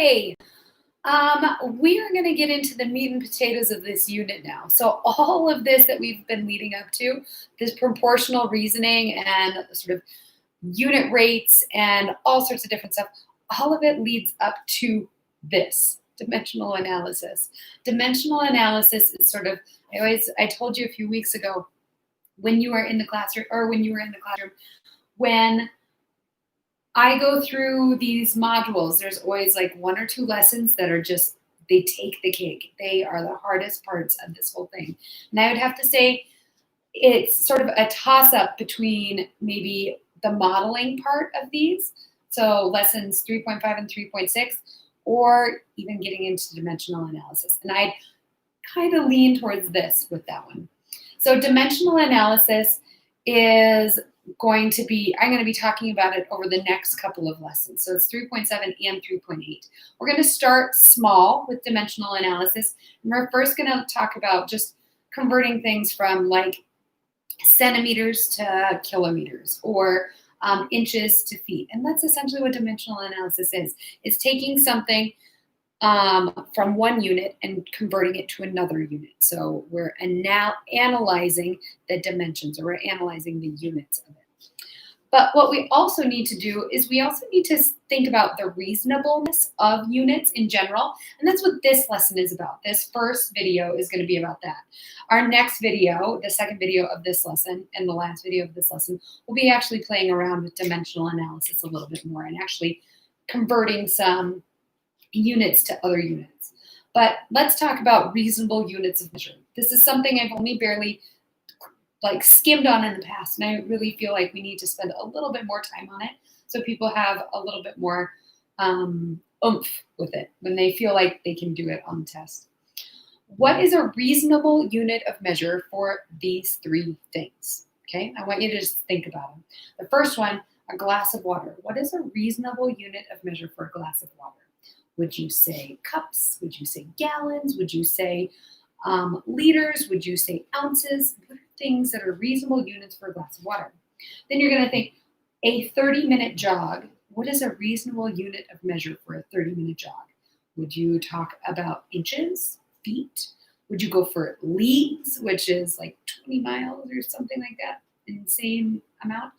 Hi. We are going to get into the meat and potatoes of this unit now. So all of this that we've been leading up to, this proportional reasoning and sort of unit rates and all sorts of different stuff, all of it leads up to this dimensional analysis. Dimensional analysis is sort of, I told you a few weeks ago when you were in the classroom, when I go through these modules, there's always like one or two lessons that are just, they take the cake. They are the hardest parts of this whole thing. And I would have to say it's sort of a toss-up between maybe the modeling part of these, so lessons 3.5 and 3.6, or even getting into dimensional analysis. And I'd kind of lean towards this with that one. So dimensional analysis is going to be, I'm going to be talking about it over the next couple of lessons. So it's 3.7 and 3.8. We're going to start small with dimensional analysis. And we're first going to talk about just converting things from like centimeters to kilometers or inches to feet. And that's essentially what dimensional analysis is. It's taking something from one unit and converting it to another unit. So we're now analyzing the dimensions, or we're analyzing the units of it. But what we also need to do is we also need to think about the reasonableness of units in general. And that's what this lesson is about. This first video is going to be about that. Our next video, the second video of this lesson, and the last video of this lesson, will be actually playing around with dimensional analysis a little bit more and actually converting some units to other units. But let's talk about reasonable units of measure. This is something I've only barely skimmed on in the past, and I really feel like we need to spend a little bit more time on it so people have a little bit more oomph with it when they feel like they can do it on the test. What is a reasonable unit of measure for these three things? Okay, I want you to just think about them. The first one, a glass of water. What is a reasonable unit of measure for a glass of water? Would you say cups? Would you say gallons? Would you say liters? Would you say ounces? What are things that are reasonable units for a glass of water? Then you're going to think a 30-minute jog. What is a reasonable unit of measure for a 30-minute jog? Would you talk about inches, feet? Would you go for leagues, which is like 20 miles or something like that? Insane amount.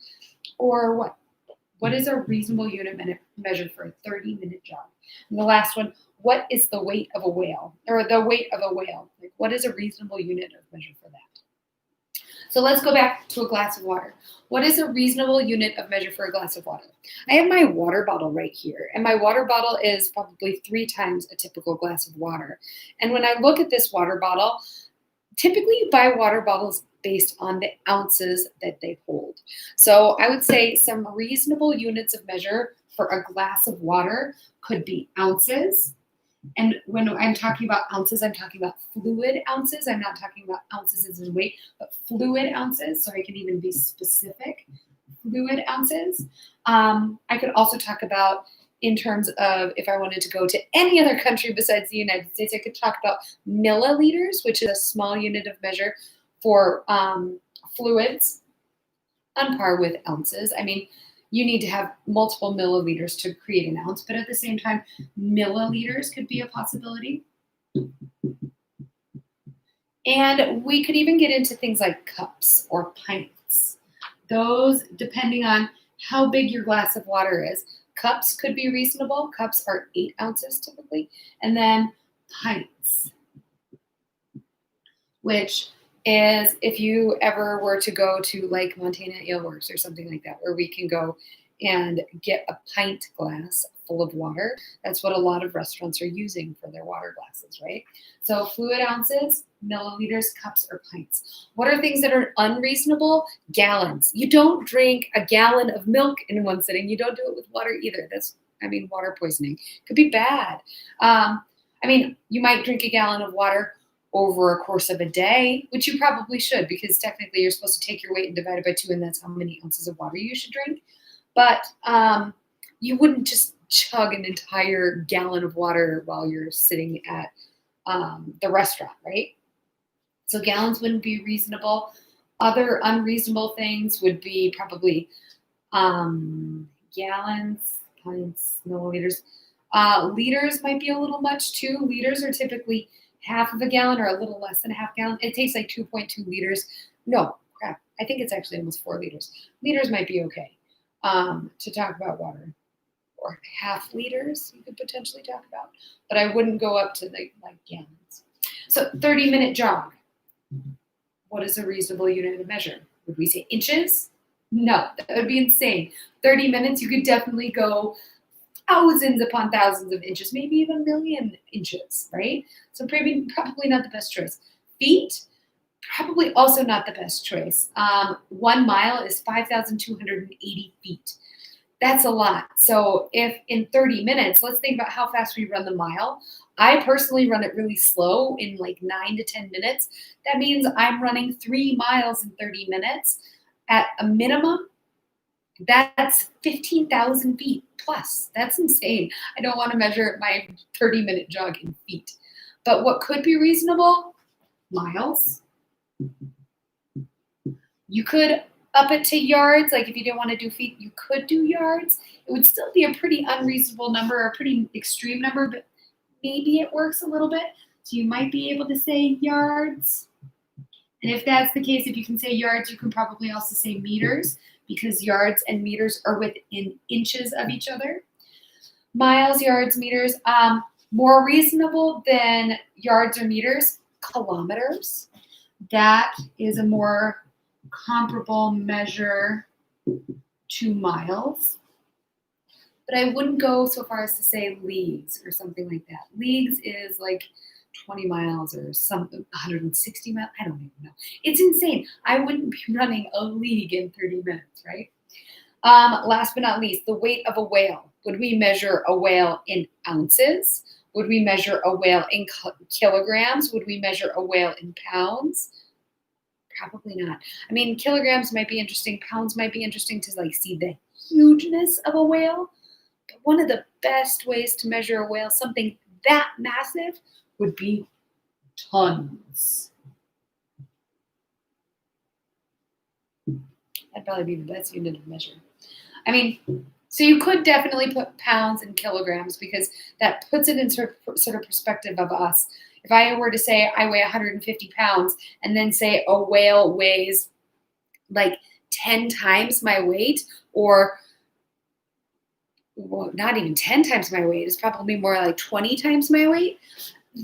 Or what? What is a reasonable unit measure for a 30-minute jog? And the last one, what is the weight of a whale? Or the weight of a whale? Like, what is a reasonable unit of measure for that? So let's go back to a glass of water. What is a reasonable unit of measure for a glass of water? I have my water bottle right here, and my water bottle is probably 3 times a typical glass of water. And when I look at this water bottle, typically you buy water bottles based on the ounces that they hold. So I would say some reasonable units of measure for a glass of water could be ounces. And when I'm talking about ounces, I'm talking about fluid ounces. I'm not talking about ounces as in weight, but fluid ounces. So I can even be specific, fluid ounces. I could also talk about, in terms of if I wanted to go to any other country besides the United States, I could talk about milliliters, which is a small unit of measure for fluids, on par with ounces. I mean, you need to have multiple milliliters to create an ounce, but at the same time, milliliters could be a possibility. And we could even get into things like cups or pints. Those, depending on how big your glass of water is, cups could be reasonable. Cups are 8 ounces typically. And then pints, which is if you ever were to go to like Montana Ale Works or something like that, where we can go and get a pint glass full of water. That's what a lot of restaurants are using for their water glasses, right? So fluid ounces, milliliters, cups, or pints. What are things that are unreasonable? Gallons. You don't drink a gallon of milk in one sitting. You don't do it with water either. Water poisoning could be bad. You might drink a gallon of water over a course of a day, which you probably should, because technically you're supposed to take your weight and divide it by 2, and that's how many ounces of water you should drink. But you wouldn't just chug an entire gallon of water while you're sitting at the restaurant, right? So gallons wouldn't be reasonable. Other unreasonable things would be probably gallons, pints, milliliters. Liters might be a little much too. Liters are typically half of a gallon or a little less than a half gallon. It takes like 2.2 liters. No, crap. I think it's actually almost 4 liters. Liters might be okay to talk about water. Or half liters you could potentially talk about, but I wouldn't go up to like gallons. So 30-minute jog. What is a reasonable unit of measure? Would we say inches? No, that would be insane. 30 minutes, you could definitely go thousands upon thousands of inches, maybe even a million inches, right? So probably not the best choice. Feet, probably also not the best choice. 1 mile is 5,280 feet. That's a lot. So if in 30 minutes, let's think about how fast we run the mile. I personally run it really slow in like 9 to 10 minutes. That means I'm running 3 miles in 30 minutes. At a minimum, that's 15,000 feet plus. That's insane. I don't want to measure my 30-minute jog in feet. But what could be reasonable? Miles. You could up it to yards. Like if you didn't want to do feet, you could do yards. It would still be a pretty unreasonable number or a pretty extreme number, but maybe it works a little bit. So you might be able to say yards. And if that's the case, if you can say yards, you can probably also say meters because yards and meters are within inches of each other. Miles, yards, meters. More reasonable than yards or meters, kilometers. That is a more comparable measure to miles. But I wouldn't go so far as to say leagues or something like that. Leagues is like 20 miles or something, 160 miles. I don't even know. It's insane. I wouldn't be running a league in 30 minutes, right? Last but not least, the weight of a whale. Would we measure a whale in ounces? Would we measure a whale in kilograms? Would we measure a whale in pounds? Probably not. I mean, kilograms might be interesting. Pounds might be interesting to like see the hugeness of a whale. But one of the best ways to measure a whale, something that massive, would be tons. That'd probably be the best unit of measure. I mean, so you could definitely put pounds and kilograms because that puts it in sort of perspective of us. If I were to say I weigh 150 pounds and then say a whale weighs like 10 times my weight, or well, not even 10 times my weight, it's probably more like 20 times my weight,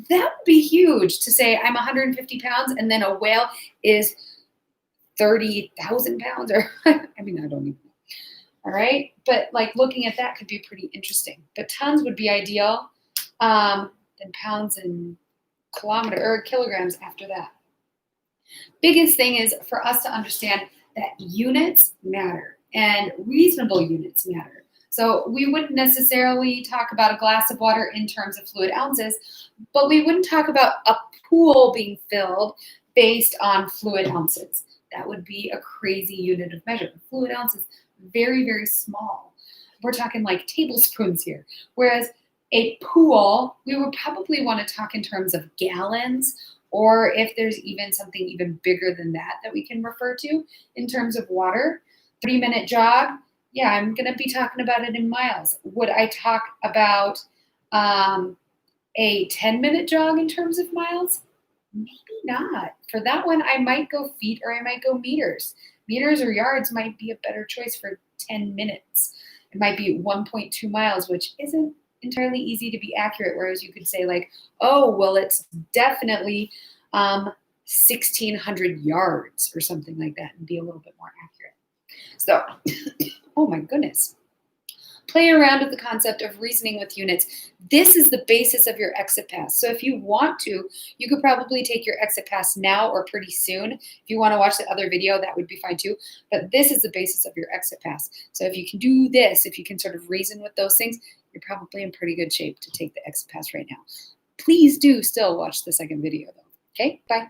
that would be huge to say I'm 150 pounds and then a whale is 30,000 pounds, or I mean, I don't even know. All right. But like looking at that could be pretty interesting. But tons would be ideal. Then pounds and kilometer or kilograms after that. Biggest thing is for us to understand that units matter and reasonable units matter. So we wouldn't necessarily talk about a glass of water in terms of fluid ounces, but we wouldn't talk about a pool being filled based on fluid ounces. That would be a crazy unit of measure. Fluid ounces, very, very small. We're talking like tablespoons here. Whereas a pool, we would probably want to talk in terms of gallons, or if there's even something even bigger than that that we can refer to in terms of water. 3-minute jog, yeah, I'm going to be talking about it in miles. Would I talk about a 10-minute jog in terms of miles? Maybe not. For that one, I might go feet or I might go meters. Meters or yards might be a better choice for 10 minutes. It might be 1.2 miles, which isn't entirely easy to be accurate, whereas you could say like, oh, well, it's definitely 1,600 yards or something like that and be a little bit more accurate. So, oh my goodness. Play around with the concept of reasoning with units. This is the basis of your exit pass. So if you want to, you could probably take your exit pass now or pretty soon. If you want to watch the other video, that would be fine too. But this is the basis of your exit pass. So if you can do this, if you can sort of reason with those things, you're probably in pretty good shape to take the exit pass right now. Please do still watch the second video though. Okay, bye.